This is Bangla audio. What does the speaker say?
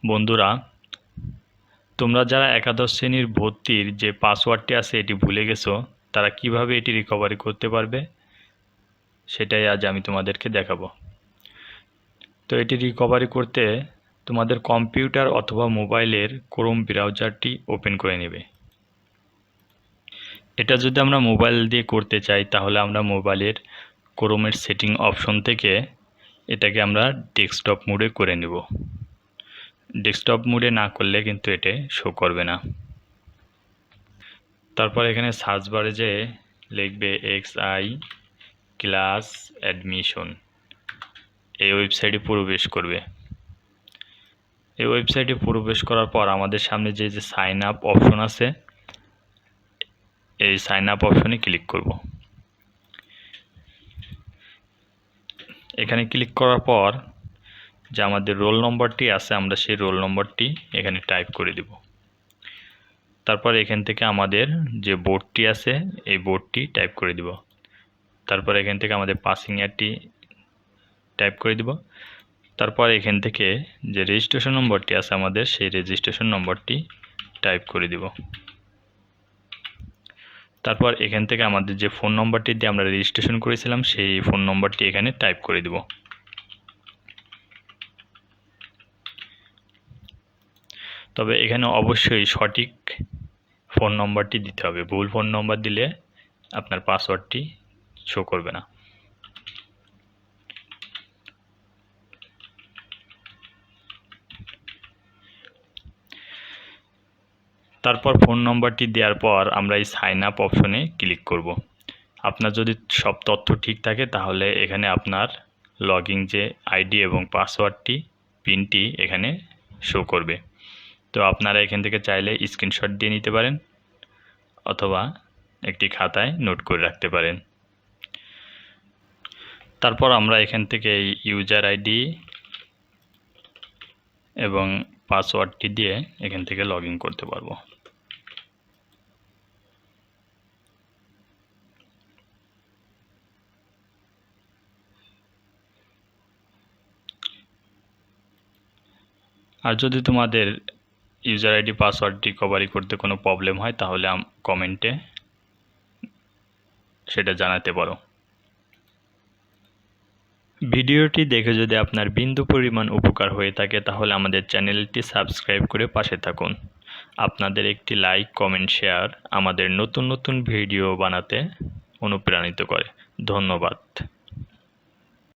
বন্ধুরা, তোমরা যারা একাদশ শ্রেণীর ভর্তির যে পাসওয়ার্ডটি আছে এটি ভুলে গেছো, তারা কিভাবে এটি রিকভারি করতে পারবে সেটাই আজ আমি তোমাদেরকে দেখাবো। তো এটি রিকভারি করতে তোমাদের কম্পিউটার অথবা মোবাইলের ক্রোম ব্রাউজারটি ওপেন করে নেবে। এটা যদি আমরা মোবাইল দিয়ে করতে চাই তাহলে আমরা মোবাইলের ক্রোমের সেটিং অপশন থেকে এটাকে আমরা ডেস্কটপ মোডে করে নেব। ডেস্কটপ মোডে না করলে কিন্তু এটা শো করবে না। তারপর এখানে সার্চ বারে যে লিখবে XI ক্লাস অ্যাডমিশন, এই ওয়েবসাইটে প্রবেশ করবে। এই ওয়েবসাইটে প্রবেশ করার পর আমাদের সামনে যে সাইন আপ অপশন আছে, এই সাইন আপ অপশনে ক্লিক করব। এখানে ক্লিক করার পর যে আমাদের রোল নম্বরটি আছে, আমরা সেই রোল নম্বরটি এখানে টাইপ করে দেব। তারপর এখান থেকে আমাদের যে বোর্ডটি আছে এই বোর্ডটি টাইপ করে দিব। তারপর এখান থেকে আমাদের পাসিং ইয়ারটি টাইপ করে দিব। তারপর এখান থেকে যে রেজিস্ট্রেশন নম্বরটি আছে আমাদের, সেই রেজিস্ট্রেশন নম্বরটি টাইপ করে দিব। তারপর এখান থেকে আমাদের যে ফোন নম্বরটি দিয়ে আমরা রেজিস্ট্রেশন করেছিলাম সেই ফোন নম্বরটি এখানে টাইপ করে দিব। তবে এখানে অবশ্যই সঠিক ফোন নম্বরটি দিতে হবে, ভুল ফোন নম্বর দিলে আপনার পাসওয়ার্ডটি শো করবে না। তারপর ফোন নম্বরটি দেওয়ার পর আমরা এই সাইন আপ অপশনে ক্লিক করব। আপনার যদি সব তথ্য ঠিক থাকে তাহলে এখানে আপনার লগইন যে আইডি এবং পাসওয়ার্ডটি পিনটি এখানে শো করবে। তো আপনারা এখান থেকে চাইলে স্ক্রিনশট দিয়ে নিতে পারেন অথবা একটি খাতায় নোট করে রাখতে পারেন। তারপর আমরা এখান থেকে এই ইউজার আইডি এবং পাসওয়ার্ডটি দিয়ে এখান থেকে লগইন করতে পারবো। আর যদি তোমাদের ইউজার আইডি পাসওয়ার্ড রিকভারি করতে কোনো প্রবলেম হয় তাহলে কমেন্টে সেটা জানাতে পারো। ভিডিওটি দেখে যদি আপনার বিন্দু পরিমাণ উপকার হয়ে থাকে তাহলে আমাদের চ্যানেলটি সাবস্ক্রাইব করে পাশে থাকুন। আপনাদের একটি লাইক, কমেন্ট, শেয়ার আমাদের নতুন নতুন ভিডিও বানাতে অনুপ্রাণিত করে। ধন্যবাদ।